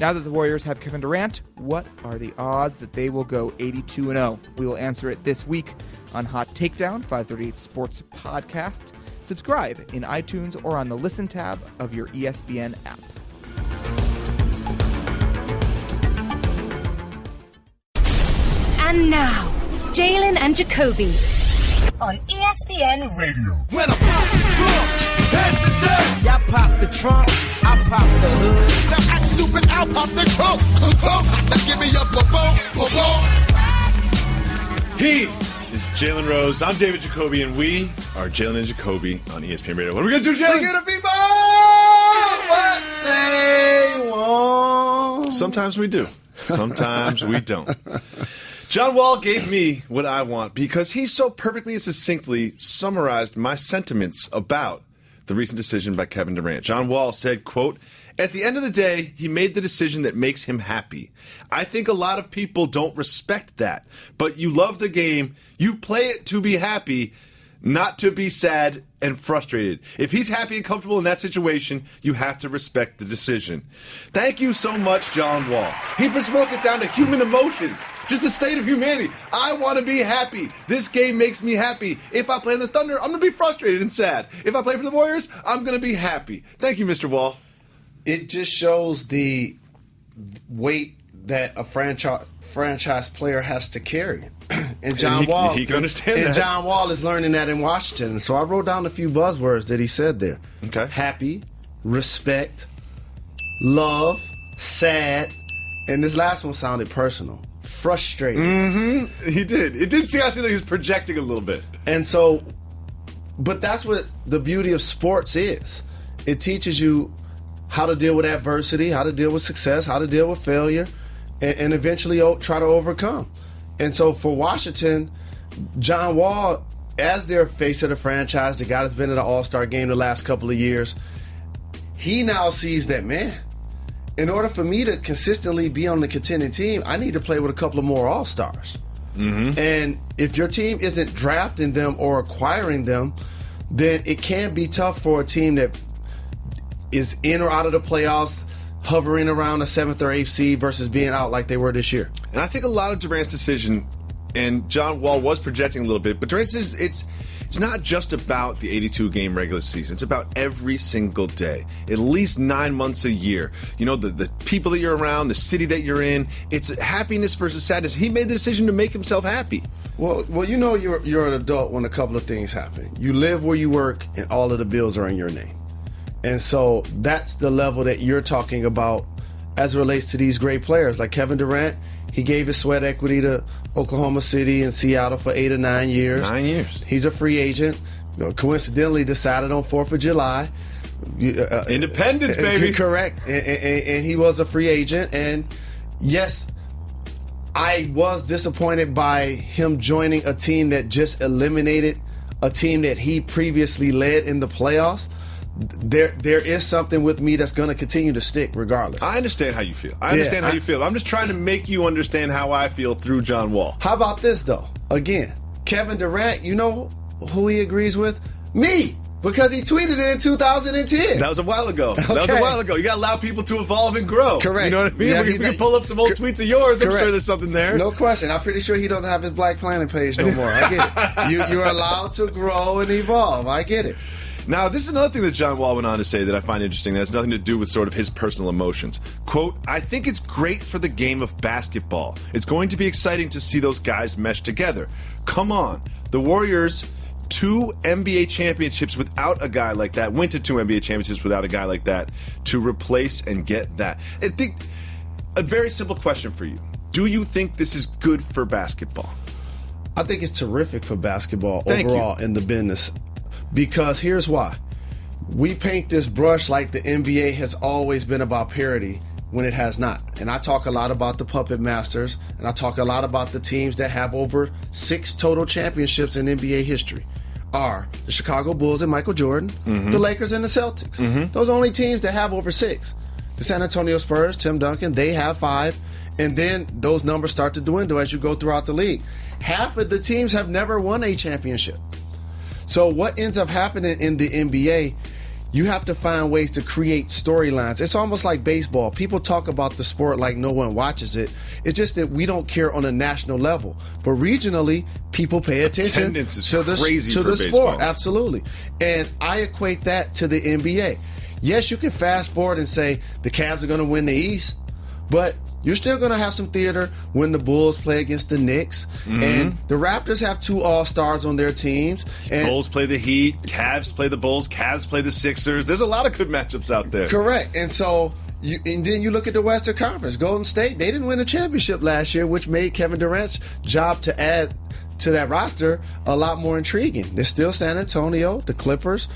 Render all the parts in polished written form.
Now that the Warriors have Kevin Durant, what are the odds that they will go 82-0? We will answer it this week on Hot Takedown, 538 Sports Podcast. Subscribe in iTunes or on the Listen tab of your ESPN app. And now, Jalen and Jacoby on ESPN Radio. When I pop the trunk, head to death. Y'all pop the trunk, I pop the hood. Now act stupid, I'll pop the trunk. Now give me a boom. He is Jalen Rose. I'm David Jacoby, and we are Jalen and Jacoby on ESPN Radio. What are we going to do, Jalen? We're going to be what they want. Sometimes we do. Sometimes we don't. John Wall gave me what I want because he so perfectly and succinctly summarized my sentiments about the recent decision by Kevin Durant. John Wall said, quote, "At the end of the day, he made the decision that makes him happy. I think a lot of people don't respect that. But you love the game. You play it to be happy, not to be sad and frustrated. If he's happy and comfortable in that situation, you have to respect the decision." Thank you so much, John Wall. He just broke it down to human emotions, just the state of humanity. I want to be happy. This game makes me happy. If I play in the Thunder, I'm going to be frustrated and sad. If I play for the Warriors, I'm going to be happy. Thank you, Mr. Wall. It just shows the weight that a franchise player has to carry. And John Wall, he can understand that. And John Wall is learning that in Washington. So I wrote down a few buzzwords that he said there. Okay. Happy, respect, love, sad, and this last one sounded personal. Frustrated. Mm-hmm. He did. It did seem like he was projecting a little bit. And so, but that's what the beauty of sports is. It teaches you how to deal with adversity, how to deal with success, how to deal with failure, and eventually try to overcome. And so for Washington, John Wall, as their face of the franchise, the guy that's been in the All-Star game the last couple of years, he now sees that, man, in order for me to consistently be on the contending team, I need to play with a couple of more All-Stars. Mm-hmm. And if your team isn't drafting them or acquiring them, then it can be tough for a team that is in or out of the playoffs, hovering around the 7th or 8th seed versus being out like they were this year. And I think a lot of Durant's decision, and John Wall was projecting a little bit, but Durant's decision, it's not just about the 82-game regular season. It's about every single day, at least 9 months a year. You know, the people that you're around, the city that you're in. It's happiness versus sadness. He made the decision to make himself happy. Well, you know you're an adult when a couple of things happen. You live where you work, and all of the bills are in your name. And so that's the level that you're talking about as it relates to these great players. Like Kevin Durant, he gave his sweat equity to Oklahoma City and Seattle for 8 or 9 years. 9 years. He's a free agent. Coincidentally decided on 4th of July. Independence, baby. Correct. And he was a free agent. And yes, I was disappointed by him joining a team that just eliminated a team that he previously led in the playoffs. There is something with me that's going to continue to stick regardless. I understand how you feel. I understand how you feel. I'm just trying to make you understand how I feel through John Wall. How about this, though? Again, Kevin Durant, you know who he agrees with? Me! Because he tweeted it in 2010. That was a while ago. Okay. That was a while ago. You got to allow people to evolve and grow. Correct. You know what I mean? Yeah, we can pull up some old tweets of yours. Correct. I'm sure there's something there. No question. I'm pretty sure he doesn't have his Black Planet page no more. I get it. You're allowed to grow and evolve. I get it. Now, this is another thing that John Wall went on to say that I find interesting that has nothing to do with sort of his personal emotions. Quote, "I think it's great for the game of basketball. It's going to be exciting to see those guys mesh together. Come on. The Warriors, 2 NBA championships without a guy like that, went to 2 NBA championships without a guy like that to replace and get that." I think a very simple question for you. Do you think this is good for basketball? I think it's terrific for basketball Thank overall you. in the business. Because here's why. We paint this brush like the NBA has always been about parity when it has not. And I talk a lot about the puppet masters, and I talk a lot about the teams that have over 6 total championships in NBA history. Are the Chicago Bulls and Michael Jordan, the Lakers and the Celtics. Those are only teams that have over 6. The San Antonio Spurs, Tim Duncan, they have 5. And then those numbers start to dwindle as you go throughout the league. Half of the teams have never won a championship. So what ends up happening in the NBA, you have to find ways to create storylines. It's almost like baseball. People talk about the sport like no one watches it. It's just that we don't care on a national level. But regionally, people pay attention Attendance is to the for sport. baseball. Absolutely. And I equate that to the NBA. Yes, you can fast forward and say the Cavs are going to win the East, but you're still going to have some theater when the Bulls play against the Knicks. And the Raptors have 2 All-Stars on their teams. And Bulls play the Heat, Cavs play the Bulls, Cavs play the Sixers. There's a lot of good matchups out there. Correct. And so, and then you look at the Western Conference. Golden State, they didn't win a championship last year, which made Kevin Durant's job to add to that roster a lot more intriguing. There's still San Antonio, the Clippers.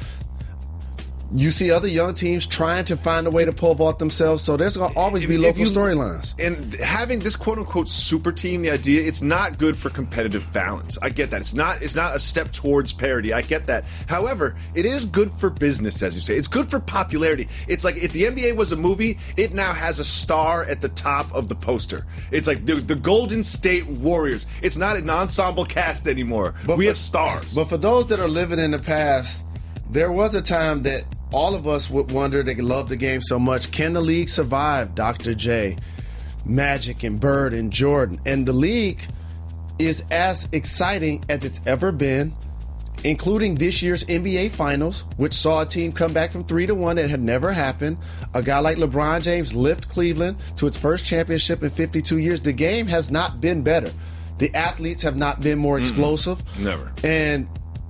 You see other young teams trying to find a way to pole vault themselves, so there's going to always be local storylines. And having this quote-unquote super team, the idea, it's not good for competitive balance. I get that. It's not a step towards parity. I get that. However, it is good for business, as you say. It's good for popularity. It's like if the NBA was a movie, it now has a star at the top of the poster. It's like the Golden State Warriors. It's not an ensemble cast anymore. We have stars. But for those that are living in the past, there was a time that all of us would wonder, they love the game so much, can the league survive Dr. J, Magic and Bird and Jordan? And the league is as exciting as it's ever been, including this year's NBA Finals, which saw a team come back from 3-1 that had never happened. A guy like LeBron James lift Cleveland to its first championship in 52 years. The game has not been better. The athletes have not been more explosive. Never. And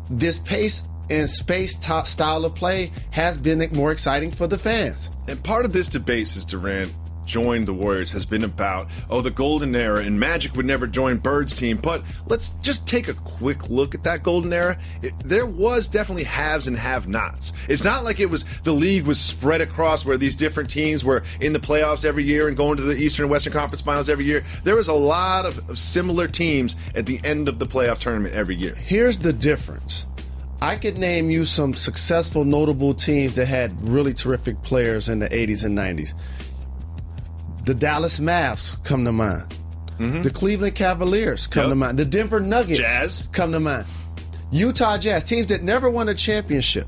this pace and space style of play has been more exciting for the fans. And part of this debate since Durant joined the Warriors has been about, the golden era, and Magic would never join Bird's team. But let's just take a quick look at that golden era. There was definitely haves and have-nots. It's not like the league was spread across where these different teams were in the playoffs every year and going to the Eastern and Western Conference Finals every year. There was a lot of similar teams at the end of the playoff tournament every year. Here's the difference. I could name you some successful, notable teams that had really terrific players in the 80s and 90s. The Dallas Mavs come to mind. The Cleveland Cavaliers come to mind. The Denver Nuggets Jazz come to mind. Utah Jazz, teams that never won a championship.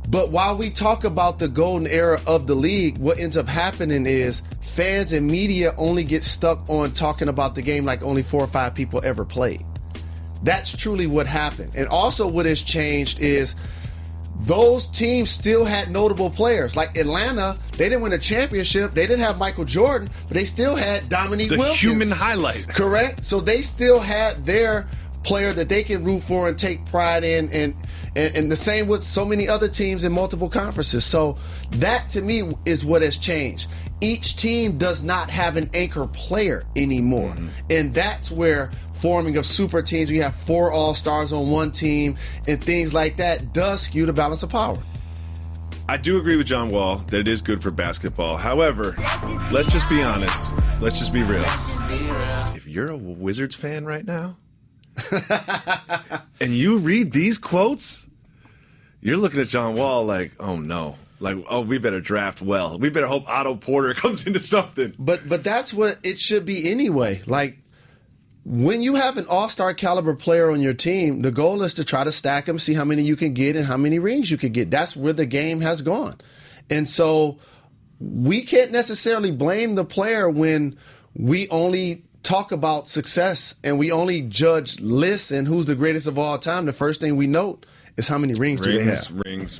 But while we talk about the golden era of the league, what ends up happening is fans and media only get stuck on talking about the game like only 4 or 5 people ever played. That's truly what happened. And also what has changed is those teams still had notable players. Like Atlanta, they didn't win a championship. They didn't have Michael Jordan, but they still had Dominique Wilkins. The human highlight. Correct? So they still had their player that they can root for and take pride in. And the same with so many other teams in multiple conferences. So that, to me, is what has changed. Each team does not have an anchor player anymore. And that's where forming of super teams, we have 4 All-Stars on one team, and things like that does skew the balance of power. I do agree with John Wall that it is good for basketball. However, let's just be honest. Let's just be real. If you're a Wizards fan right now, and you read these quotes, you're looking at John Wall like, oh no. Like, we better draft well. We better hope Otto Porter comes into something. But that's what it should be anyway. Like, when you have an all-star caliber player on your team, the goal is to try to stack them, see how many you can get and how many rings you can get. That's where the game has gone. And so we can't necessarily blame the player when we only talk about success and we only judge lists and who's the greatest of all time. The first thing we note is how many rings do they have. Rings.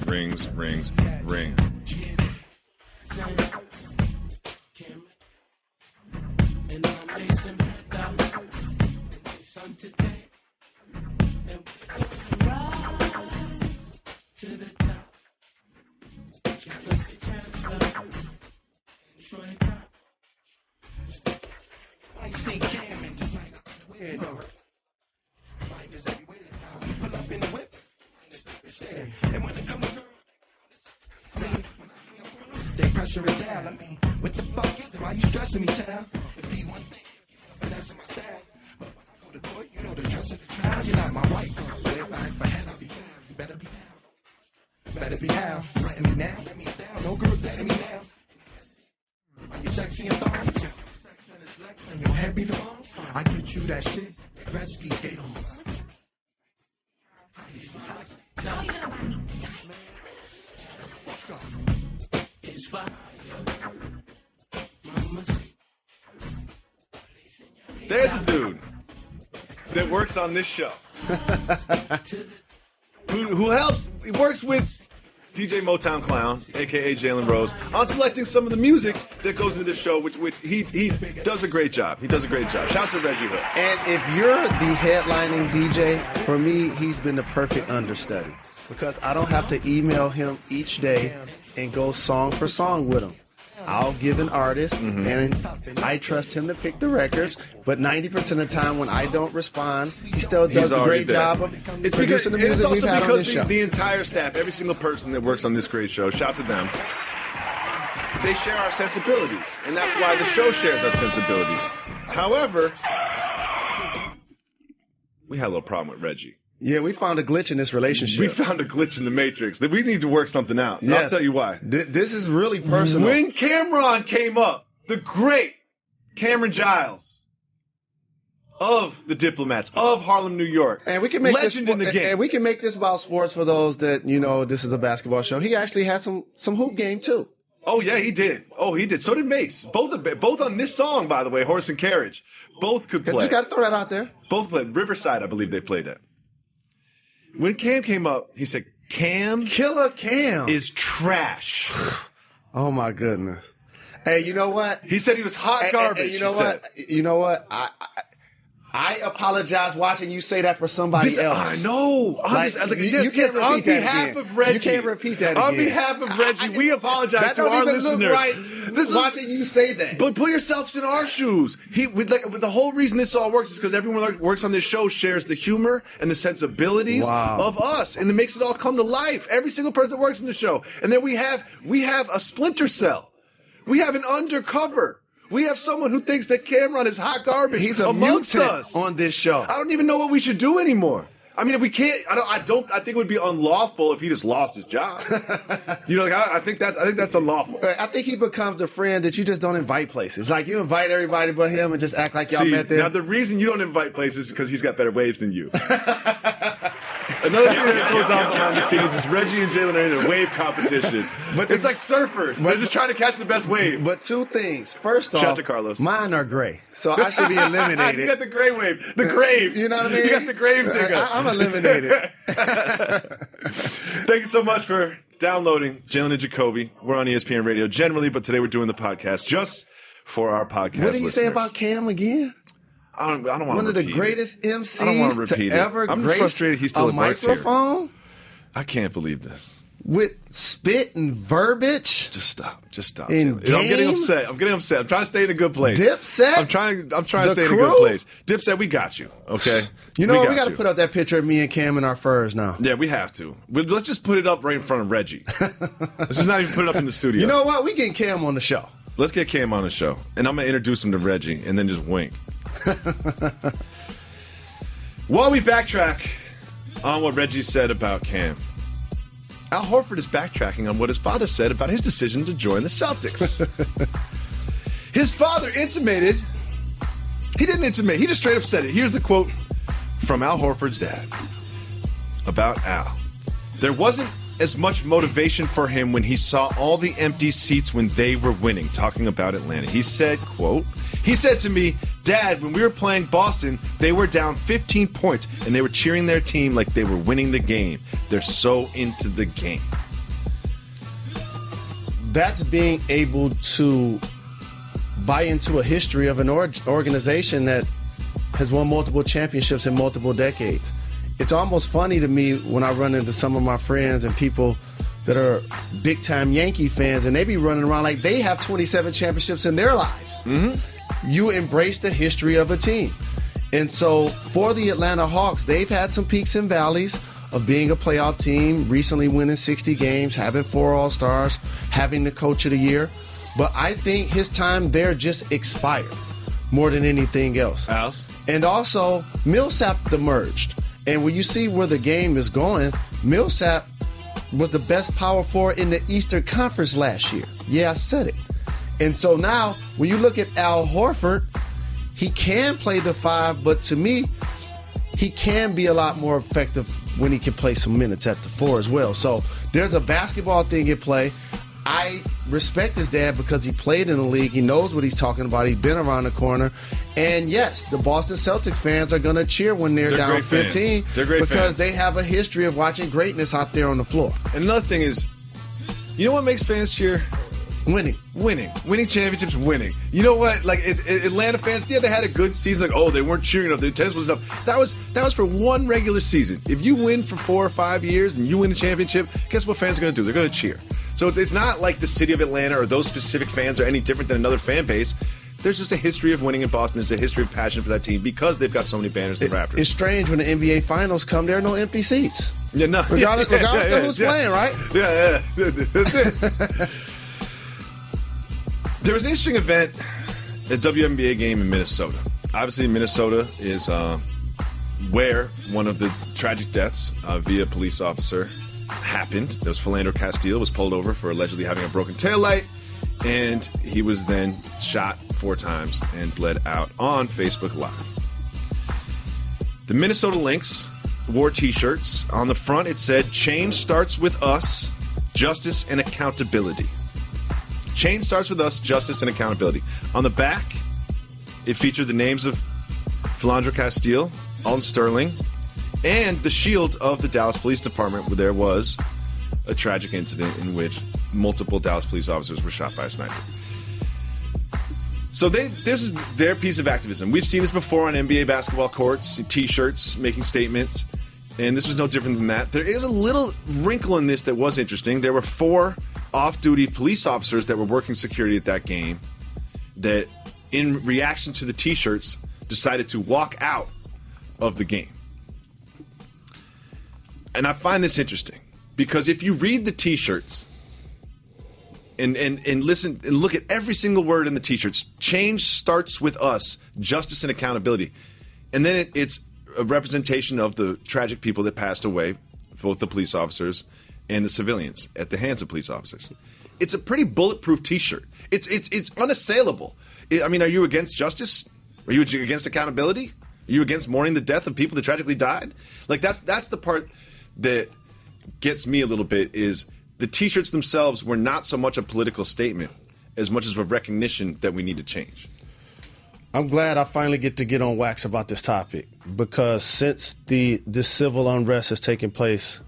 They pressure it down. I mean, what the fuck is it? Why you stressing me, child? It be one thing, but that's in my style. But when I go to court, you know the dress of the trial. You're not my wife. So if I head, I'll be found. You better be down. Better be down. Threaten me now, let me down. No girl letting me down. Are you sexy and thong? Sex and it's flex and your head be the bone. I get you that shit. Rescue skate on. There's a dude that works on this show. who helps. He works with DJ Motown Clown, a.k.a. Jalen Rose, on selecting some of the music that goes into this show, which he does a great job. He does a great job. Shout out to Reggie Hood. And if you're the headlining DJ, for me, he's been the perfect understudy because I don't have to email him each day and go song for song with him. I'll give an artist, and I trust him to pick the records, but 90% of the time when I don't respond, he still does a great job of producing the music we've had on this show. The entire staff, every single person that works on this great show, shout to them, they share our sensibilities, and that's why the show shares our sensibilities. However, we had a little problem with Reggie. Yeah, we found a glitch in this relationship. We found a glitch in the matrix. That we need to work something out. Yes. I'll tell you why. This is really personal. When Cameron came up, the great Cameron Giles of the Diplomats, of Harlem, New York, and we can make legend in the game. And we can make this about sports for those that, this is a basketball show. He actually had some hoop game, too. Oh, yeah, he did. So did Mace. Both on this song, by the way, Horse and Carriage. Both could play. You got to throw that out there. Both played. Riverside, I believe they played at. When Cam came up, he said, Killer Cam is trash. Oh, my goodness. Hey, you know what? He said he was hot garbage. Hey, you know what? I apologize watching you say that for somebody else. I know. You can't repeat that again. Of Reggie, you can't repeat that again. On behalf of Reggie, we apologize to our listeners. That don't even look right watching you say that. But put yourselves in our shoes. The whole reason this all works is because everyone that works on this show shares the humor and the sensibilities of us, and it makes it all come to life. Every single person that works in the show. And then we have a splinter cell. We have an undercover. We have someone who thinks that Cameron is hot garbage. He's a amongst mutant us on this show. I don't even know what we should do anymore. I mean, if we can't, I think it would be unlawful if he just lost his job. I think that's unlawful. I think he becomes the friend that you just don't invite places. Like you invite everybody but him and just act like y'all met there. Now the reason you don't invite places is because he's got better waves than you. Another thing that goes on behind the scenes is Reggie and Jalen are in a wave competition. But it's like surfers. They're just trying to catch the best wave. But two things. First off, shout out to Carlos. Mine are gray, so I should be eliminated. You got the gray wave. The grave. You know what I mean? You got the grave digger. I'm eliminated. Thank you so much for downloading Jalen and Jacoby. We're on ESPN Radio generally, but today we're doing the podcast just for our podcast What did you listeners. say about Cam again? I don't want to One of the greatest MCs I don't want to repeat to ever I'm grace frustrated he's still a works microphone here. I can't believe this. With spit and verbiage. Just stop. In game? I'm getting upset. I'm trying to stay in a good place. Dipset? I'm trying to stay in a good place. Dipset, we got you. Okay. You know, we got to put up that picture of me and Cam in our furs now. Yeah, we have to. Let's just put it up right in front of Reggie. Let's just not even put it up in the studio. You know what? We getting Cam on the show. Let's get Cam on the show, and I'm gonna introduce him to Reggie, and then just wink. While we backtrack on what Reggie said about Cam, Al Horford is backtracking on what his father said about his decision to join the Celtics. His father intimated. He didn't intimate. He just straight up said it. Here's the quote from Al Horford's dad about Al. There wasn't as much motivation for him when he saw all the empty seats when they were winning, talking about Atlanta. He said, quote, he said to me, Dad, when we were playing Boston, they were down 15 points, and they were cheering their team like they were winning the game. They're so into the game. That's being able to buy into a history of an organization that has won multiple championships in multiple decades. It's almost funny to me when I run into some of my friends and people that are big-time Yankee fans, and they be running around like they have 27 championships in their lives. Mm-hmm. You embrace the history of a team. And so for the Atlanta Hawks, they've had some peaks and valleys of being a playoff team, recently winning 60 games, having 4 All-Stars, having the Coach of the Year. But I think his time there just expired more than anything else. House. And also, Millsap emerged. And when you see where the game is going, Millsap was the best power forward in the Eastern Conference last year. Yeah, I said it. And so now, when you look at Al Horford, he can play the 5, but to me, he can be a lot more effective when he can play some minutes at the 4 as well. So there's a basketball thing at play. I respect his dad because he played in the league. He knows what he's talking about. He's been around the corner. And yes, the Boston Celtics fans are going to cheer when they're down 15 because fans. They have a history of watching greatness out there on the floor. And another thing is, you know what makes fans cheer? Winning Championships, winning. You know what? Like Atlanta fans, yeah, they had a good season. Like, oh, they weren't cheering enough. The attendance wasn't enough. That was for one regular season. If you win for 4 or 5 years and you win a championship, guess what fans are going to do? They're going to cheer. So it's not like the city of Atlanta or those specific fans are any different than another fan base. There's just a history of winning in Boston. There's a history of passion for that team because they've got so many banners in the Raptors. It's strange when the NBA Finals come, there are no empty seats. Yeah, no. Regardless of who's playing, right? Yeah. That's it. There was an interesting event, a WNBA game in Minnesota. Obviously, Minnesota is where one of the tragic deaths via police officer happened. There was Philando Castile was pulled over for allegedly having a broken taillight, and he was then shot 4 times and bled out on Facebook Live. The Minnesota Lynx wore T-shirts. On the front, it said, "Change starts with us, justice and accountability." Change starts with us, justice and accountability. On the back, it featured the names of Philando Castile, Alton Sterling, and the shield of the Dallas Police Department, where there was a tragic incident in which multiple Dallas police officers were shot by a sniper. So this is their piece of activism. We've seen this before on NBA basketball courts, T-shirts, making statements, and this was no different than that. There is a little wrinkle in this that was interesting. There were 4 off-duty police officers that were working security at that game that, in reaction to the T-shirts, decided to walk out of the game. And I find this interesting because if you read the T-shirts and listen and look at every single word in the T-shirts, change starts with us, justice and accountability. And then it's a representation of the tragic people that passed away, both the police officers and the civilians at the hands of police officers. It's a pretty bulletproof T-shirt. It's unassailable. I mean, are you against justice? Are you against accountability? Are you against mourning the death of people that tragically died? Like that's the part that gets me a little bit is the T-shirts themselves were not so much a political statement as much as a recognition that we need to change. I'm glad I finally get on wax about this topic because since this civil unrest has taken place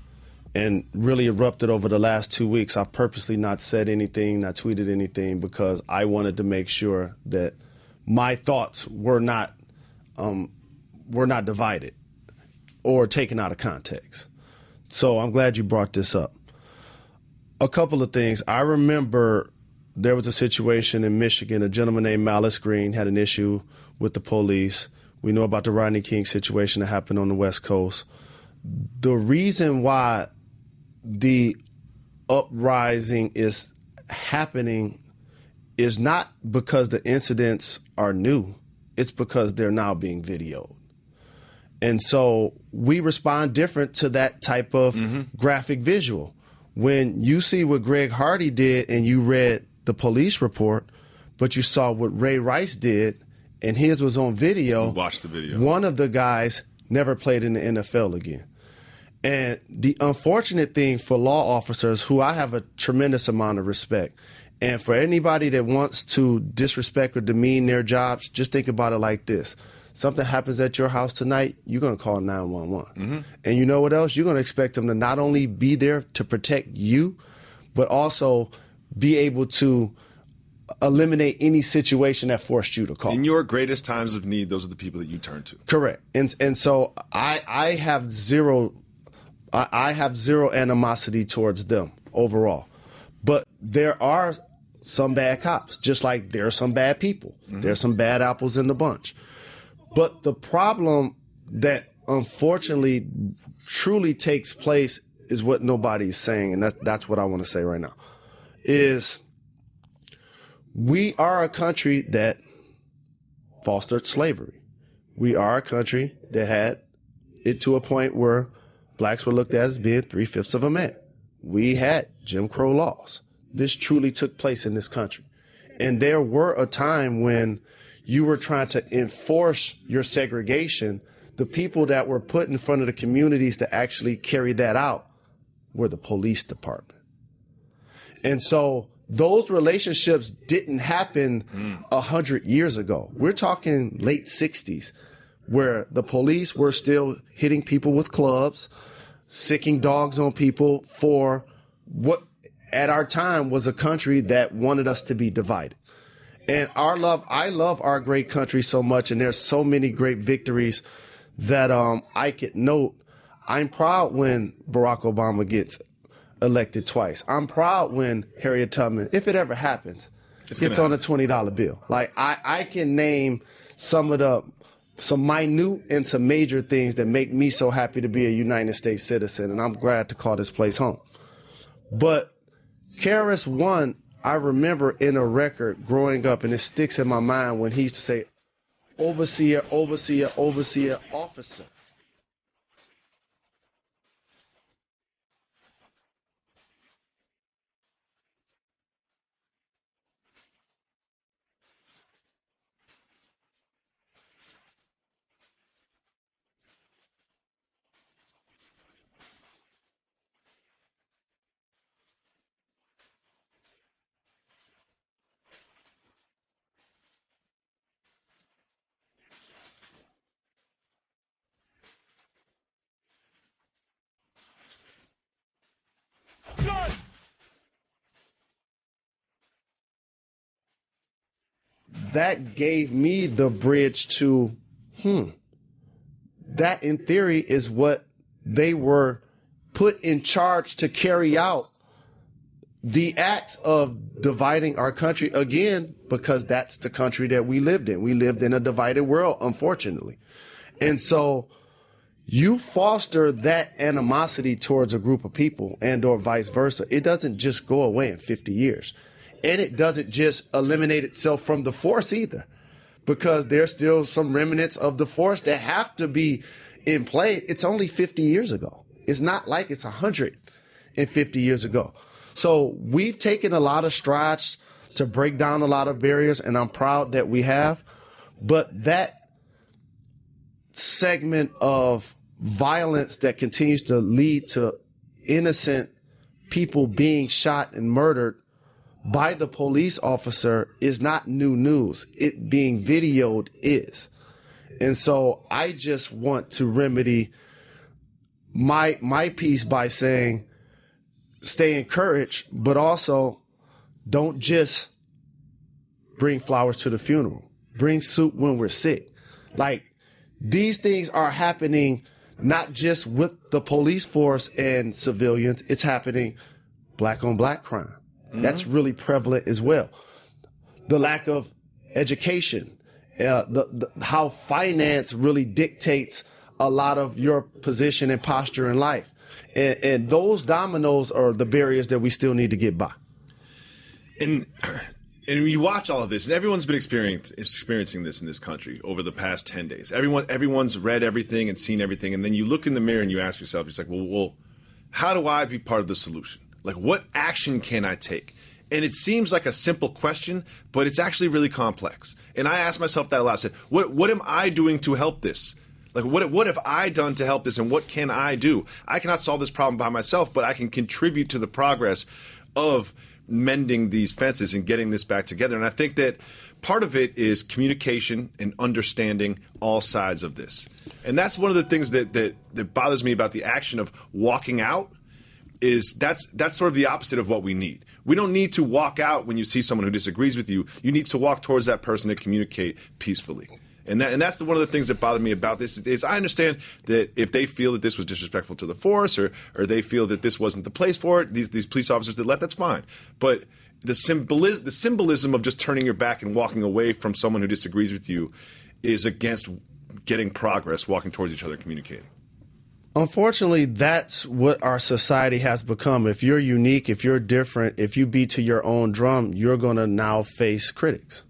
and really erupted over the last 2 weeks, I've purposely not said anything, not tweeted anything because I wanted to make sure that my thoughts were not divided or taken out of context. So I'm glad you brought this up. A couple of things. I remember there was a situation in Michigan. A gentleman named Malice Green had an issue with the police. We know about the Rodney King situation that happened on the West Coast. The reason why the uprising is happening is not because the incidents are new. It's because they're now being videoed. And so we respond different to that type of graphic visual. When you see what Greg Hardy did and you read the police report, but you saw what Ray Rice did and his was on video. Watch the video. One of the guys never played in the NFL again. And the unfortunate thing for law officers, who I have a tremendous amount of respect, and for anybody that wants to disrespect or demean their jobs, just think about it like this. Something happens at your house tonight, you're going to call 911. And you know what else? You're going to expect them to not only be there to protect you, but also be able to eliminate any situation that forced you to call. In your greatest times of need, those are the people that you turn to. Correct. And so I have zero animosity towards them overall. But there are some bad cops, just like there are some bad people. There's some bad apples in the bunch. But the problem that unfortunately truly takes place is what nobody is saying, and that's what I want to say right now, is we are a country that fostered slavery. We are a country that had it to a point where blacks were looked at as being 3/5 of a man. We had Jim Crow laws. This truly took place in this country. And there were a time when you were trying to enforce your segregation. The people that were put in front of the communities to actually carry that out were the police department. And so those relationships didn't happen 100 years ago. We're talking late 60s, where the police were still hitting people with clubs, sicking dogs on people for what at our time was a country that wanted us to be divided. And I love our great country so much, and there's so many great victories that I could note. I'm proud when Barack Obama gets elected twice. I'm proud when Harriet Tubman, if it ever happens, gets on a $20 bill. Like I can name some minute and some major things that make me so happy to be a United States citizen, and I'm glad to call this place home. But KRS-One, I remember in a record growing up, and it sticks in my mind when he used to say, overseer, overseer, overseer, officer. That gave me the bridge to, that in theory is what they were put in charge to carry out, the acts of dividing our country, again, because that's the country that we lived in. We lived in a divided world, unfortunately. And so you foster that animosity towards a group of people and or vice versa. It doesn't just go away in 50 years. And it doesn't just eliminate itself from the force either, because there's still some remnants of the force that have to be in play. It's only 50 years ago. It's not like it's 150 years ago. So we've taken a lot of strides to break down a lot of barriers, and I'm proud that we have. But that segment of violence that continues to lead to innocent people being shot and murdered by the police officer is not new news. It being videoed is. And so I just want to remedy my piece by saying stay encouraged, but also don't just bring flowers to the funeral. Bring soup when we're sick. Like, these things are happening not just with the police force and civilians. It's happening black on black crime. That's really prevalent as well. The lack of education, how finance really dictates a lot of your position and posture in life. And those dominoes are the barriers that we still need to get by. And you watch all of this, and everyone's been experiencing this in this country over the past 10 days. Everyone's read everything and seen everything, and then you look in the mirror and you ask yourself, it's like, well, how do I be part of the solution? Like, what action can I take? And it seems like a simple question, but it's actually really complex. And I asked myself that a lot. I said, what am I doing to help this? Like, what have I done to help this, and what can I do? I cannot solve this problem by myself, but I can contribute to the progress of mending these fences and getting this back together. And I think that part of it is communication and understanding all sides of this. And that's one of the things that bothers me about the action of walking out. Is that's sort of the opposite of what we need. We don't need to walk out when you see someone who disagrees with you. You need to walk towards that person and communicate peacefully. And that's one of the things that bother me about this. Is I understand that if they feel that this was disrespectful to the force, or they feel that this wasn't the place for it, these police officers that left, that's fine. But the symbolism of just turning your back and walking away from someone who disagrees with you is against getting progress, walking towards each other, communicating. Unfortunately, that's what our society has become. If you're unique, if you're different, if you beat to your own drum, you're going to now face critics.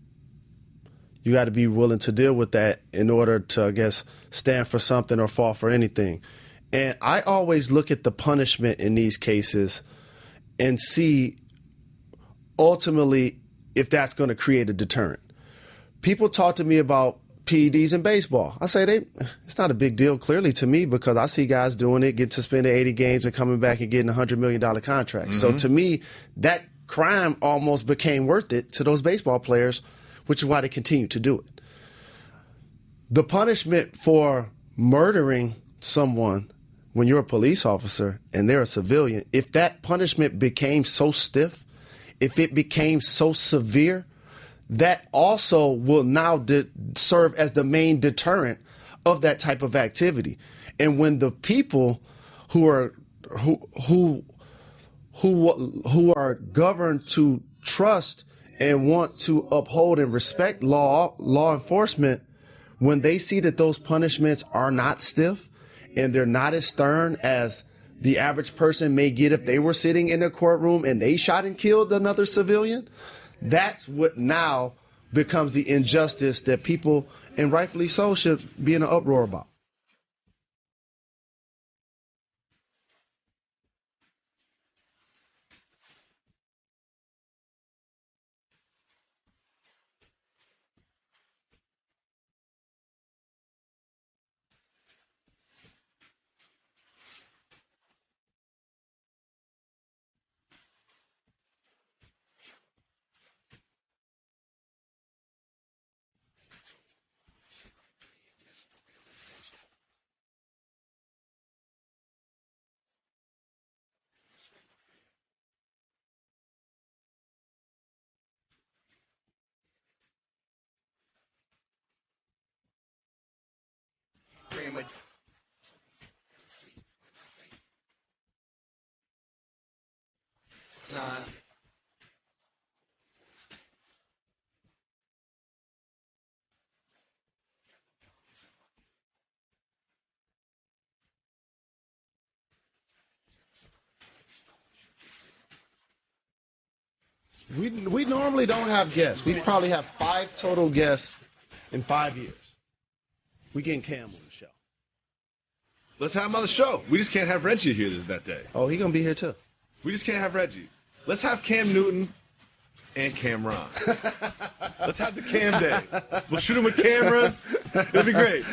You got to be willing to deal with that in order to, I guess, stand for something or fall for anything. And I always look at the punishment in these cases and see ultimately if that's going to create a deterrent. People talk to me about PEDs in baseball. I say it's not a big deal, clearly, to me, because I see guys doing it, getting suspended 80 games and coming back and getting $100 million contracts. So to me, that crime almost became worth it to those baseball players, which is why they continue to do it. The punishment for murdering someone when you're a police officer and they're a civilian, if that punishment became so stiff, if it became so severe, that also will now serve as the main deterrent of that type of activity. And when the people who are governed to trust and want to uphold and respect law enforcement, when they see that those punishments are not stiff and they're not as stern as the average person may get if they were sitting in a courtroom and they shot and killed another civilian, that's what now becomes the injustice that people, and rightfully so, should be in an uproar about. We normally don't have guests. We probably have 5 total guests in 5 years. We getting Cam on the show. Let's have him on the show. We just can't have Reggie here that day. Oh, he gonna be here too. We just can't have Reggie. Let's have Cam Newton and Cameron. Let's have the Cam day. We'll shoot him with cameras. It'll be great.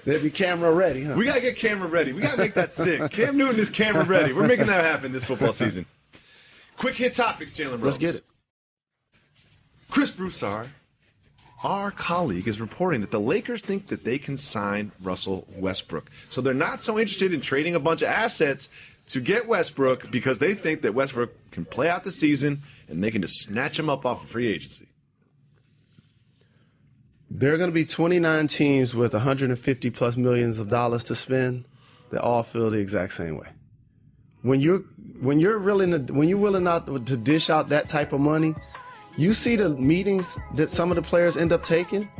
They'll be camera ready, huh? We got to get camera ready. We got to make that stick. Cam Newton is camera ready. We're making that happen this football season. Quick hit topics, Jalen Rose. Let's get it. Chris Broussard, our colleague, is reporting that the Lakers think that they can sign Russell Westbrook. So they're not so interested in trading a bunch of assets to get Westbrook because they think that Westbrook can play out the season and they can just snatch him up off of free agency. There are going to be 29 teams with 150 plus millions of dollars to spend that all feel the exact same way. When you're willing to dish out that type of money, you see the meetings that some of the players end up taking.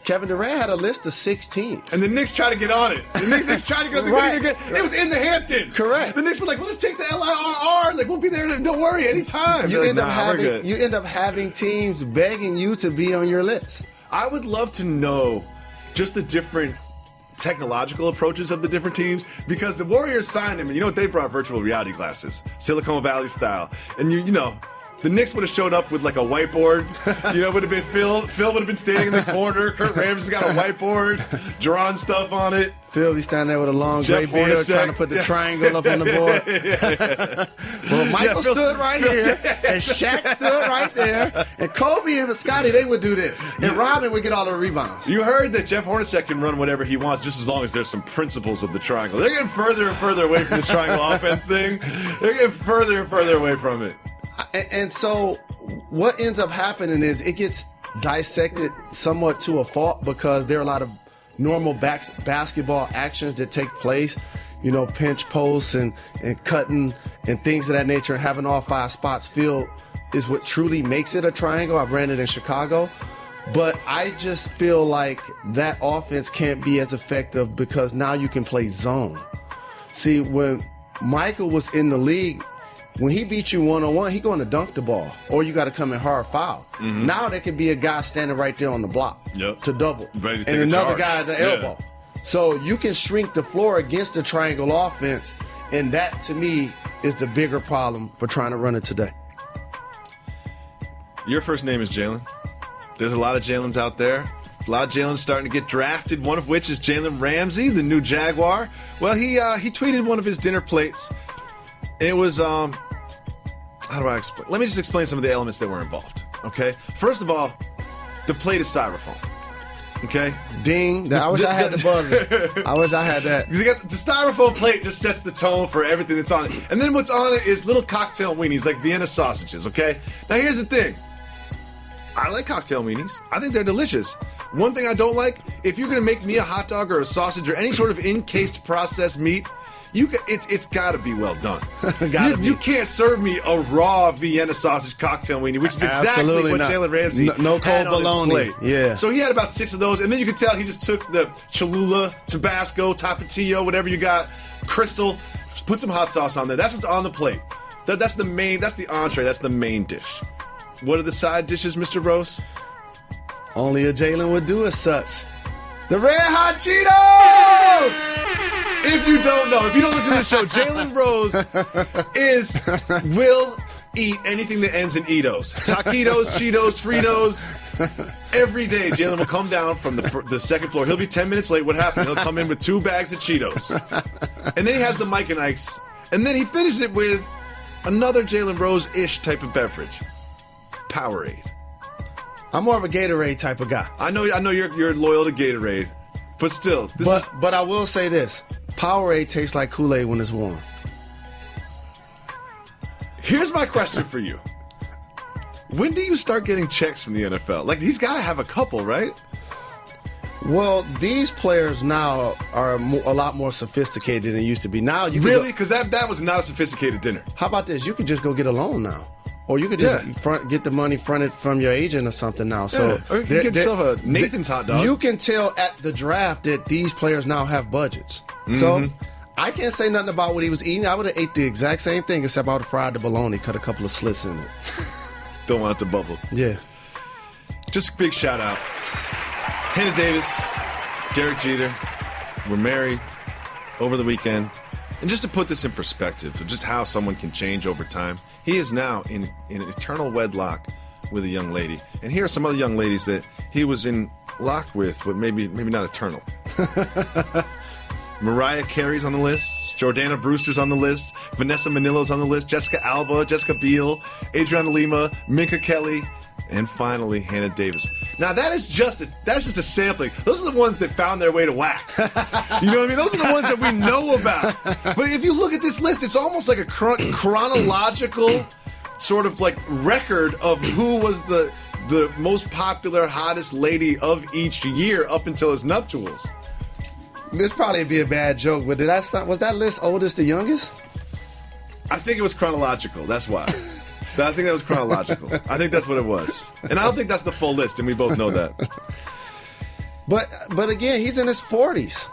Kevin Durant had a list of 6 teams. And the Knicks tried to get on it. The Knicks tried to get on it. Right. It was in the Hamptons. Correct. The Knicks were like, well, let's take the LIRR. Like, we'll be there. Don't worry, anytime. You end Like, up having teams begging you to be on your list. I would love to know just the different technological approaches of the different teams, because the Warriors signed him, and you know what, they brought virtual reality glasses, Silicon Valley style, and you know the Knicks would have showed up with like a whiteboard. Would have been Phil would have been standing in the corner. Kurt Ramsey's got a whiteboard, drawing stuff on it. Phil be standing there with a long gray beard trying to put the triangle up on the board. Well, Michael stood right here, and Shaq stood right there, and Kobe and Scottie, they would do this, and Robin would get all the rebounds. You heard that Jeff Hornacek can run whatever he wants just as long as there's some principles of the triangle. They're getting further and further away from this triangle offense thing. They're getting further and further away from it. And so what ends up happening is it gets dissected somewhat to a fault, because there are a lot of normal basketball actions that take place, pinch posts and cutting and things of that nature, and having all 5 spots filled is what truly makes it a triangle. I've ran it in Chicago. But I just feel like that offense can't be as effective because now you can play zone. See, when Michael was in the league, when he beat you one-on-one, he going to dunk the ball, or you got to come in hard foul. Mm-hmm. Now there could be a guy standing right there on the block to double, and another guy at the elbow. So you can shrink the floor against the triangle offense, and that, to me, is the bigger problem for trying to run it today. Your first name is Jalen. There's a lot of Jalen's out there. A lot of Jalen's starting to get drafted, one of which is Jalen Ramsey, the new Jaguar. Well, he tweeted one of his dinner plates. It was, I how do I explain? Let me just explain some of the elements that were involved. Okay. First of all, the plate is styrofoam. Okay. Ding. I wish I had the buzzer. I wish I had that. Because the styrofoam plate just sets the tone for everything that's on it. And then what's on it is little cocktail weenies, like Vienna sausages, okay? Now here's the thing. I like cocktail weenies. I think they're delicious. One thing I don't like, if you're going to make me a hot dog or a sausage or any sort of encased processed meat, it's got to be well done. You can't serve me a raw Vienna sausage cocktail weenie, which is exactly what Jalen Ramsey no cold had on bologna. his plate. Yeah. So he had about 6 of those, and then you could tell he just took the Cholula, Tabasco, Tapatio, whatever you got, Crystal, put some hot sauce on there. That's what's on the plate. That's the main. That's the entree. That's the main dish. What are the side dishes, Mr. Rose? Only a Jalen would do as such. The Red Hot Cheetos! If you don't know, if you don't listen to the show, Jalen Rose will eat anything that ends in Eatos. Taquitos, Cheetos, Fritos. Every day, Jalen will come down from the second floor. He'll be 10 minutes late. What happened? He'll come in with 2 bags of Cheetos. And then he has the Mike and Ike's. And then he finishes it with another Jalen Rose-ish type of beverage. Powerade. I'm more of a Gatorade type of guy. I know you're loyal to Gatorade. But still. But I will say this. Powerade tastes like Kool-Aid when it's warm. Here's my question for you. When do you start getting checks from the NFL? Like, he's got to have a couple, right? Well, these players now are a lot more sophisticated than they used to be. Now you really? Because that was not a sophisticated dinner. How about this? You could just go get a loan now. Or you could just get the money fronted from your agent or something now. So or you can get yourself a Nathan's hot dog. You can tell at the draft that these players now have budgets. Mm-hmm. So I can't say nothing about what he was eating. I would have ate the exact same thing except I would have fried the bologna, cut a couple of slits in it. Don't want it to bubble. Yeah. Just a big shout out. Hannah Davis, Derek Jeter were married over the weekend. And just to put this in perspective of just how someone can change over time, he is now in an eternal wedlock with a young lady. And here are some other young ladies that he was in lock with, but maybe not eternal. Mariah Carey's on the list. Jordana Brewster's on the list. Vanessa Manilo's on the list. Jessica Alba, Jessica Biel, Adriana Lima, Minka Kelly, and finally Hannah Davis. Now that's just a sampling. Those are the ones that found their way to wax. You know what I mean? Those are the ones that we know about. But if you look at this list, it's almost like a chronological sort of like record of who was the most popular, hottest lady of each year up until his nuptials. This probably be a bad joke, but was that list oldest to youngest? I think it was chronological. That's why. I think that was chronological. I think that's what it was. And I don't think that's the full list, and we both know that. But again, he's in his 40s.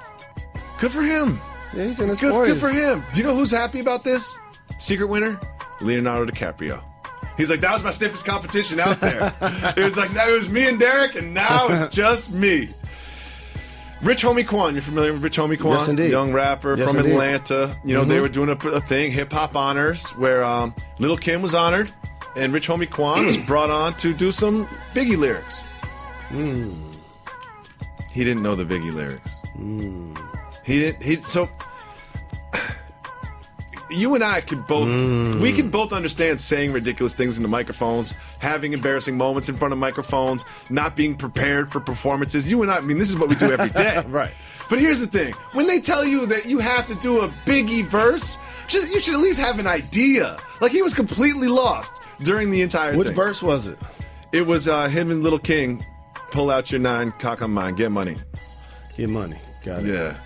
Good for him. Yeah, he's in his 40s. Good for him. Do you know who's happy about this? Secret winner? Leonardo DiCaprio. He's like, that was my stiffest competition out there. It was like, now it was me and Derek, and now it's just me. Rich Homie Quan, you're familiar with Rich Homie Quan? Yes, indeed. Young rapper from indeed. Atlanta. You know, they were doing a thing, Hip Hop Honors, where Lil' Kim was honored, and Rich Homie Quan was brought on to do some Biggie lyrics. He didn't know the Biggie lyrics. So you and I could both we can both understand saying ridiculous things into microphones, having embarrassing moments in front of microphones, not being prepared for performances. You and I mean, this is what we do every day. Right. But here's the thing. When they tell you that you have to do a Biggie verse, you should at least have an idea. Like, he was completely lost during the entire thing. Which verse was it? It was him and Lil' King, pull out your 9, cock on mine, get money. Get money. Got it. Yeah.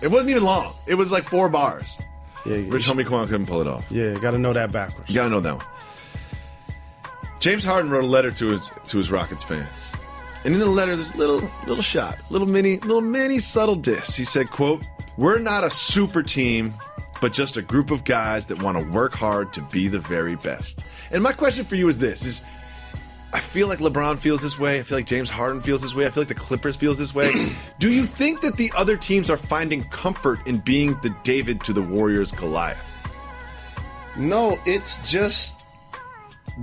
It wasn't even long. It was like 4 bars. Yeah, Rich Homie Quan couldn't pull it off. Yeah, got to know that backwards. You got to know that one. James Harden wrote a letter to his Rockets fans. And in the letter, there's a little shot, little mini subtle diss. He said, quote, "We're not a super team, but just a group of guys that want to work hard to be the very best." And my question for you is this, I feel like LeBron feels this way. I feel like James Harden feels this way. I feel like the Clippers feels this way. Do you think that the other teams are finding comfort in being the David to the Warriors Goliath? No, it's just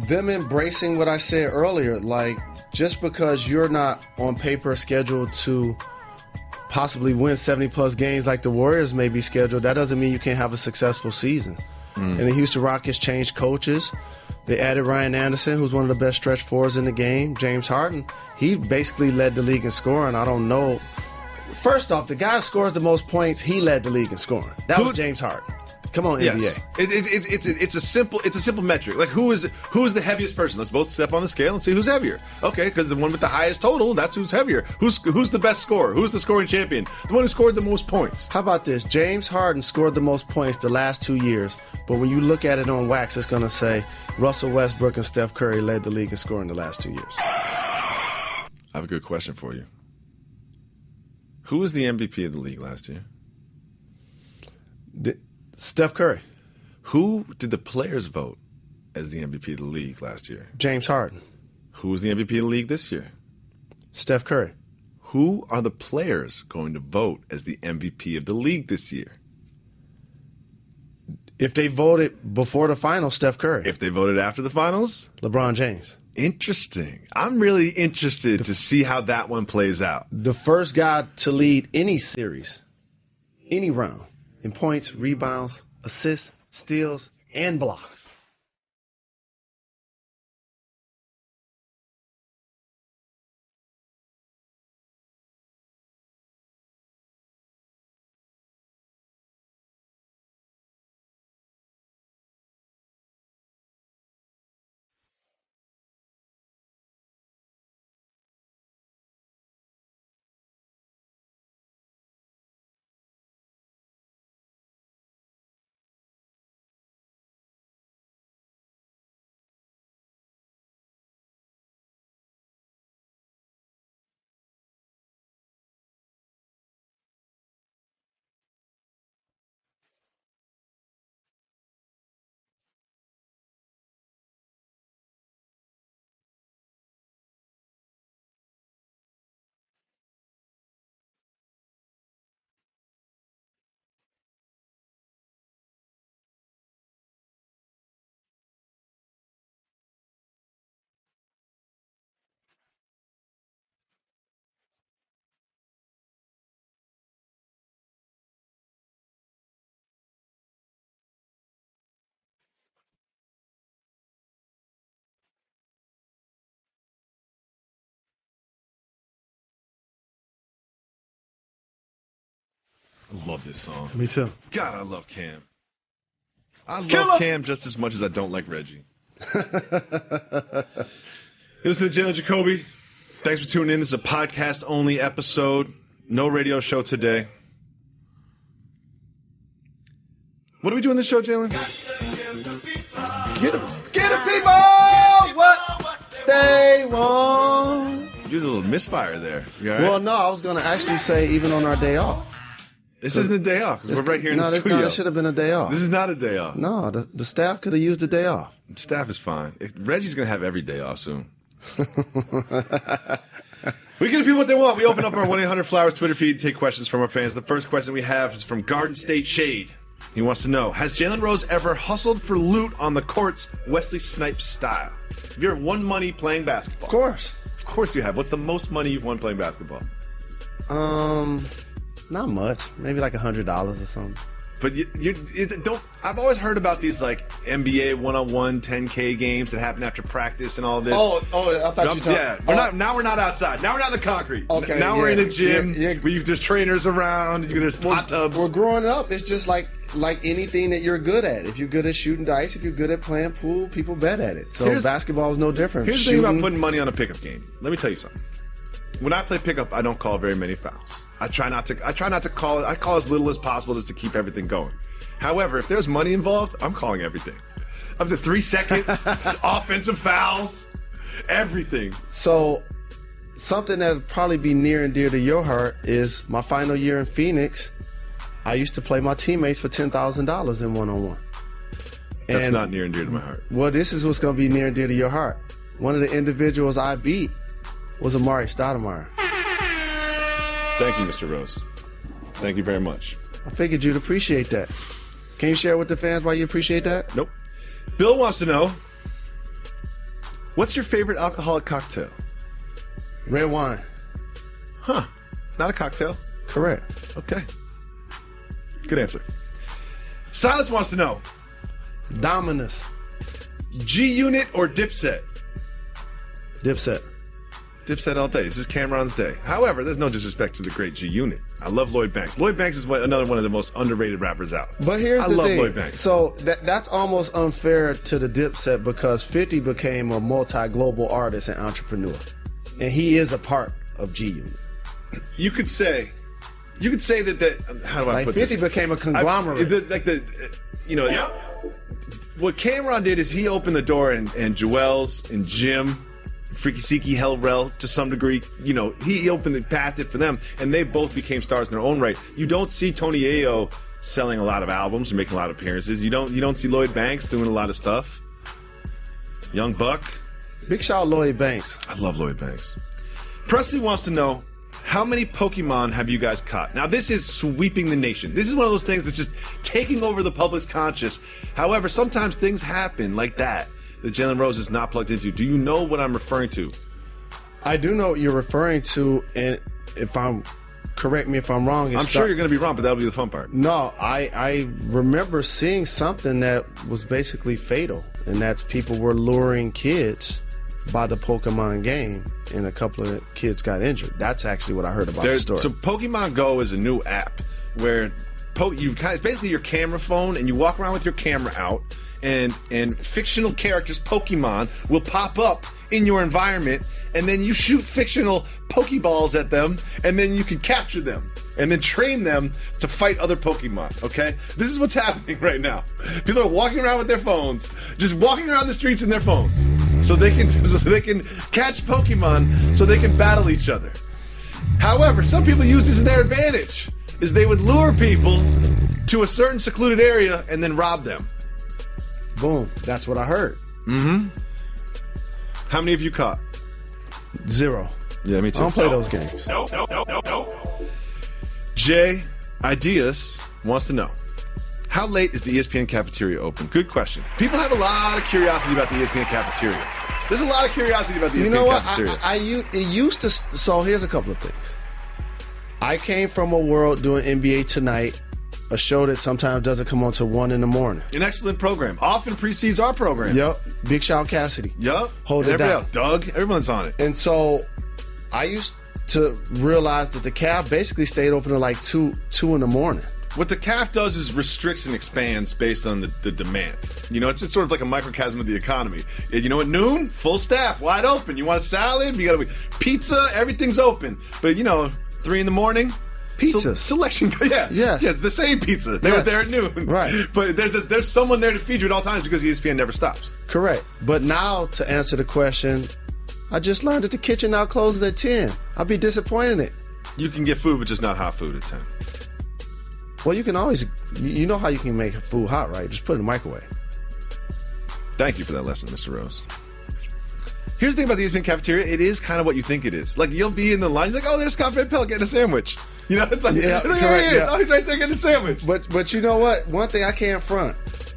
them embracing what I said earlier. Like, just because you're not on paper scheduled to possibly win 70-plus games like the Warriors may be scheduled, that doesn't mean you can't have a successful season. And the Houston Rockets changed coaches. They added Ryan Anderson, who's one of the best stretch fours in the game. James Harden, he basically led the league in scoring. I don't know. First off, the guy who scores the most points, he led the league in scoring. That was James Harden. Come on, NBA. Yes. It's a simple metric. Like who is the heaviest person? Let's both step on the scale and see who's heavier. Okay, because the one with the highest total, that's who's heavier. Who's the best scorer? Who's the scoring champion? The one who scored the most points. How about this? James Harden scored the most points the last 2 years, but when you look at it on wax, it's going to say Russell Westbrook and Steph Curry led the league in scoring the last 2 years. I have a good question for you. Who was the MVP of the league last year? Steph Curry. Who did the players vote as the MVP of the league last year? James Harden. Who was the MVP of the league this year? Steph Curry. Who are the players going to vote as the MVP of the league this year? If they voted before the finals, Steph Curry. If they voted after the finals? LeBron James. Interesting. I'm really interested to see how that one plays out. The first guy to lead any series, any round, in points, rebounds, assists, steals, and blocks. I love this song. Me too. God, I love Cam. I love Cam just as much as I don't like Reggie. Listen to Jalen and Jacoby. Thanks for tuning in. This is a podcast-only episode. No radio show today. What are we doing this show, Jalen? Get the people what they want. You did a little misfire there. You all right? Well, no, I was going to actually say even on our day off. This isn't a day off because we're right here in the studio. No, this should have been a day off. This is not a day off. No, the staff could have used the day off. Staff is fine. Reggie's going to have every day off soon. We give people what they want. We open up our 1-800-Flowers Twitter feed and take questions from our fans. The first question we have is from Garden State Shade. He wants to know, has Jalen Rose ever hustled for loot on the courts Wesley Snipes style? Have you ever won money playing basketball? Of course. Of course you have. What's the most money you've won playing basketball? Not much. Maybe like $100 or something. But you don't. I've always heard about these like NBA 1-on-1 10K games that happen after practice and all this. Oh! I thought you. Yeah, now we're not outside. Now we're not in the concrete. Okay. Now we're in a gym. There's trainers around. There's hot tubs. We're growing up. It's just like anything that you're good at. If you're good at shooting dice, if you're good at playing pool, people bet at it. So basketball is no different. Here's the thing about putting money on a pickup game. Let me tell you something. When I play pickup, I don't call very many fouls. I try not to call. I call as little as possible just to keep everything going. However, if there's money involved, I'm calling everything. Up to 3 seconds, offensive fouls, everything. So, something that would probably be near and dear to your heart is my final year in Phoenix. I used to play my teammates for $10,000 in 1-on-1. That's not near and dear to my heart. Well, this is what's going to be near and dear to your heart. One of the individuals I beat was Amari Stoudemire. Thank you, Mr. Rose. Thank you very much. I figured you'd appreciate that. Can you share with the fans why you appreciate that? Nope. Bill wants to know, what's your favorite alcoholic cocktail? Red wine. Huh. Not a cocktail. Correct. Okay. Good answer. Silas wants to know, Dominus. G-Unit or Dipset? Dipset. Dipset all day. This is Cameron's day. However, there's no disrespect to the great G-Unit. I love Lloyd Banks. Lloyd Banks is another one of the most underrated rappers out. But here's the thing. I love Lloyd Banks. So that's almost unfair to the Dipset because 50 became a multi-global artist and entrepreneur. And he is a part of G-Unit. You could say that how do I like put 50 this? became a conglomerate. What Cameron did is he opened the door and Joel's and Jim, Freaky Seeky, Hell Rel, to some degree, he opened the path for them, and they both became stars in their own right. You don't see Tony Ayo selling a lot of albums or making a lot of appearances. You don't see Lloyd Banks doing a lot of stuff. Young Buck. Big shout out Lloyd Banks. I love Lloyd Banks. Presley wants to know, how many Pokemon have you guys caught? Now, this is sweeping the nation. This is one of those things that's just taking over the public's conscious. However, sometimes things happen like that Jalen Rose is not plugged into. Do you know what I'm referring to? I do know what you're referring to, and correct me if I'm wrong. I'm sure you're going to be wrong, but that'll be the fun part. No, I remember seeing something that was basically fatal, and that's people were luring kids by the Pokemon game, and a couple of kids got injured. That's actually what I heard about the story. So Pokemon Go is a new app where it's basically your camera phone, and you walk around with your camera out, and fictional characters, Pokemon, will pop up in your environment, and then you shoot fictional Pokeballs at them, and then you can capture them, and then train them to fight other Pokemon, okay? This is what's happening right now. People are walking around with their phones, just walking around the streets in their phones, so they can catch Pokemon, so they can battle each other. However, some people use this in their advantage, is they would lure people to a certain secluded area and then rob them. Boom. That's what I heard. Mm-hmm. How many have you caught? 0. Yeah, me too. I don't play those games. No. Jay Ideas wants to know, how late is the ESPN cafeteria open? Good question. People have a lot of curiosity about the ESPN cafeteria. There's a lot of curiosity about the ESPN cafeteria. It used to. So here's a couple of things. I came from a world doing NBA Tonight, a show that sometimes doesn't come on till 1 in the morning. An excellent program. Often precedes our program. Yep. Big shout Cassidy. Yep. Hold it down. Doug, everyone's on it. And so I used to realize that the CAF basically stayed open until like 2 in the morning. What the CAF does is restricts and expands based on the demand. It's sort of like a microcosm of the economy. At noon, full staff, wide open. You want a salad? You got pizza, everything's open. But 3 in the morning, pizzas. Selection. Yeah. Yes. Yeah, it's the same pizza. They were there at noon. Right. But there's someone there to feed you at all times because ESPN never stops. Correct. But now, to answer the question, I just learned that the kitchen now closes at 10. I'd be disappointed in it. You can get food, but just not hot food at 10. Well, you can always, you know how you can make food hot, right? Just put it in the microwave. Thank you for that lesson, Mr. Rose. Here's the thing about the ESPN cafeteria. It is kind of what you think it is. Like, you'll be in the line, you're like, oh, there's Scott Van Pelt getting a sandwich. It's like, yeah, correct, here he is. Oh, he's right there getting a sandwich. But you know what? One thing I can't front.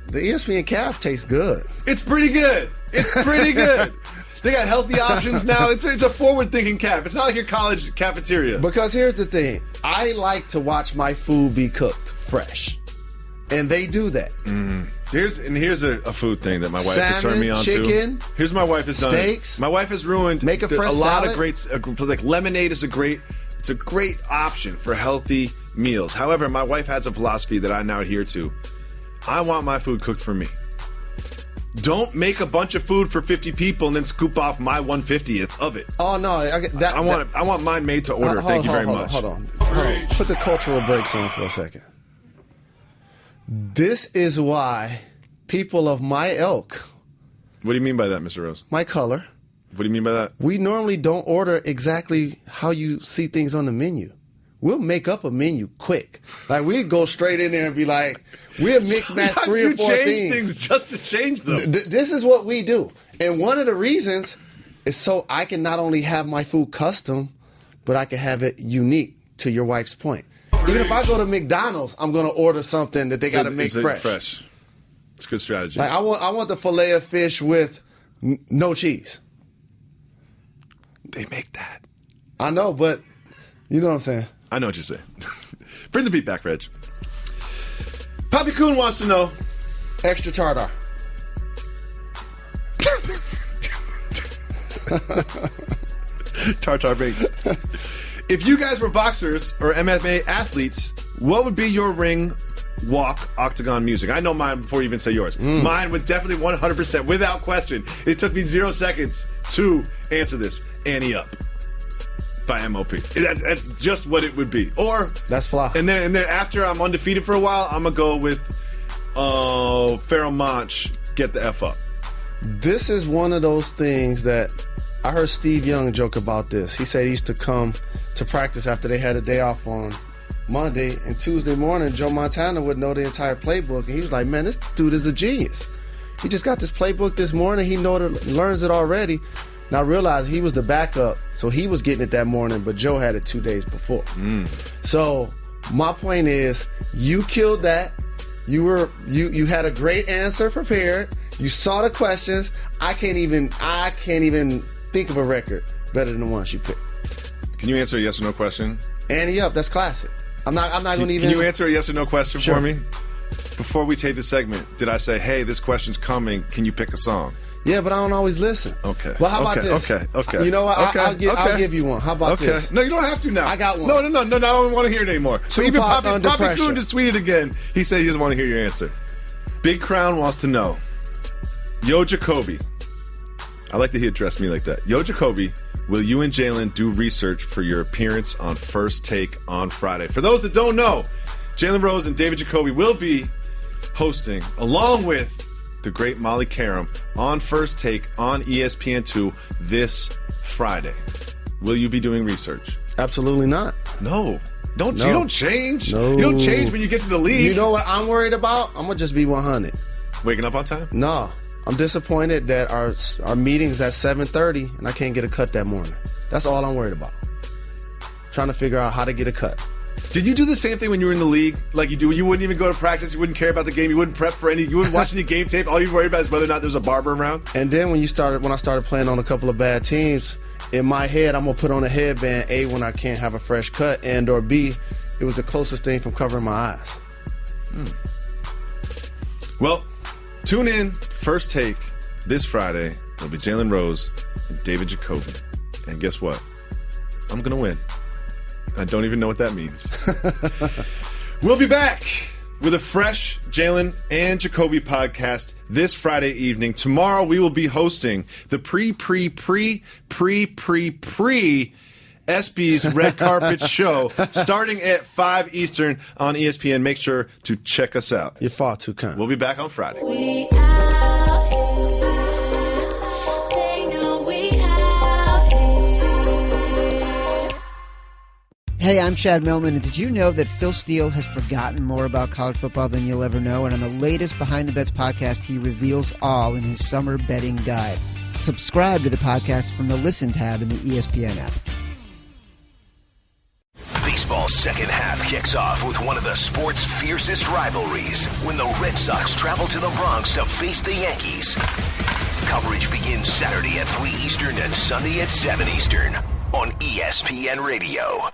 The ESPN caf tastes good. It's pretty good. They got healthy options now. It's a forward-thinking caf. It's not like your college cafeteria. Because here's the thing. I like to watch my food be cooked fresh. And they do that. Mm. Here's a food thing that my wife Salmon, has turned me on chicken, to. Here's my wife has done. Steaks. My wife has ruined Make a fresh lot salad. of great, like lemonade is a great option for healthy meals. However, my wife has a philosophy that I now adhere to. I want my food cooked for me. Don't make a bunch of food for 50 people and then scoop off my 1/50th of it. Oh no, I want mine made to order. Thank you very much. Hold on. Put the cultural brakes on for a second. This is why people of my ilk. What do you mean by that, Mr. Rose? My color. What do you mean by that? We normally don't order exactly how you see things on the menu. We'll make up a menu quick. Like, we go straight in there and be like, we'll mix match 3 or 4 change things. things just to change them. This is what we do. And one of the reasons is so I can not only have my food custom, but I can have it unique, to your wife's point. Even if I go to McDonald's, I'm going to order something that they got to make fresh. It's a good strategy. Like, I want the filet of fish with no cheese. They make that. I know, but you know what I'm saying. I know what you're saying. Bring the beat back, Reg. Poppy Coon wants to know. Extra tartar. Tartar Bakes. If you guys were boxers or MMA athletes, what would be your ring walk octagon music? I know mine before you even say yours. Mine would definitely 100%, without question. It took me 0 seconds to answer this. Annie Up by MOP. That's just what it would be. Or That's fly. And then after I'm undefeated for a while, I'm gonna go with Pharoah Monch, Get the F Up. This is one of those things that I heard Steve Young joke about this. He said he used to come to practice after they had a day off on Monday, and Tuesday morning, Joe Montana would know the entire playbook, and he was like, man, this dude is a genius. He just got this playbook this morning. He learns it already. And I realized he was the backup, so he was getting it that morning, but Joe had it 2 days before. So my point is, you killed that. You had a great answer prepared. You saw the questions. I can't even think of a record better than the ones you picked. Can you answer a yes or no question? Annie Up, that's classic. I'm not going to even. Can you answer a yes or no question Sure. for me? Before we take the segment, did I say, hey, this question's coming, can you pick a song? Yeah, but I don't always listen. Okay. Well, how about this? Okay. You know what? Okay. I'll give you one. How about this? No, you don't have to now. I got one. No, I don't want to hear it anymore. So even Tupac Under Poppy Pressure. Coon just tweeted again. He said he doesn't want to hear your answer. Big Crown wants to know, Yo, Jacoby. I like to hear address me like that. Yo, Jacoby, will you and Jalen do research for your appearance on First Take on Friday? For those that don't know, Jalen Rose and David Jacoby will be hosting, along with the great Molly Karam, on First Take on ESPN2 this Friday. Will you be doing research? Absolutely not. No. You don't change. No. You don't change when you get to the league. You know what I'm worried about? I'm going to just be 100. Waking up on time? No. I'm disappointed that our meeting's at 7:30 and I can't get a cut that morning. That's all I'm worried about. Trying to figure out how to get a cut. Did you do the same thing when you were in the league? Like you wouldn't even go to practice, you wouldn't care about the game, you wouldn't prep for you wouldn't watch any game tape, all you worried about is whether or not there's a barber around? And then when I started playing on a couple of bad teams, in my head I'm gonna put on a headband, A, when I can't have a fresh cut, and or B, it was the closest thing from covering my eyes. Well, tune in, First Take, this Friday. It'll be Jalen Rose and David Jacoby. And guess what? I'm gonna win. I don't even know what that means. We'll be back with a fresh Jalen and Jacoby podcast this Friday evening. Tomorrow we will be hosting the pre ESPY's Red Carpet Show starting at 5 Eastern on ESPN. Make sure to check us out. You're far too kind. We'll be back on Friday. We out here. They know we out here. Hey, I'm Chad Millman, and did you know that Phil Steele has forgotten more about college football than you'll ever know? And on the latest Behind the Bets podcast, he reveals all in his summer betting guide. Subscribe to the podcast from the Listen tab in the ESPN app. Baseball's second half kicks off with one of the sport's fiercest rivalries when the Red Sox travel to the Bronx to face the Yankees. Coverage begins Saturday at 3 Eastern and Sunday at 7 Eastern on ESPN Radio.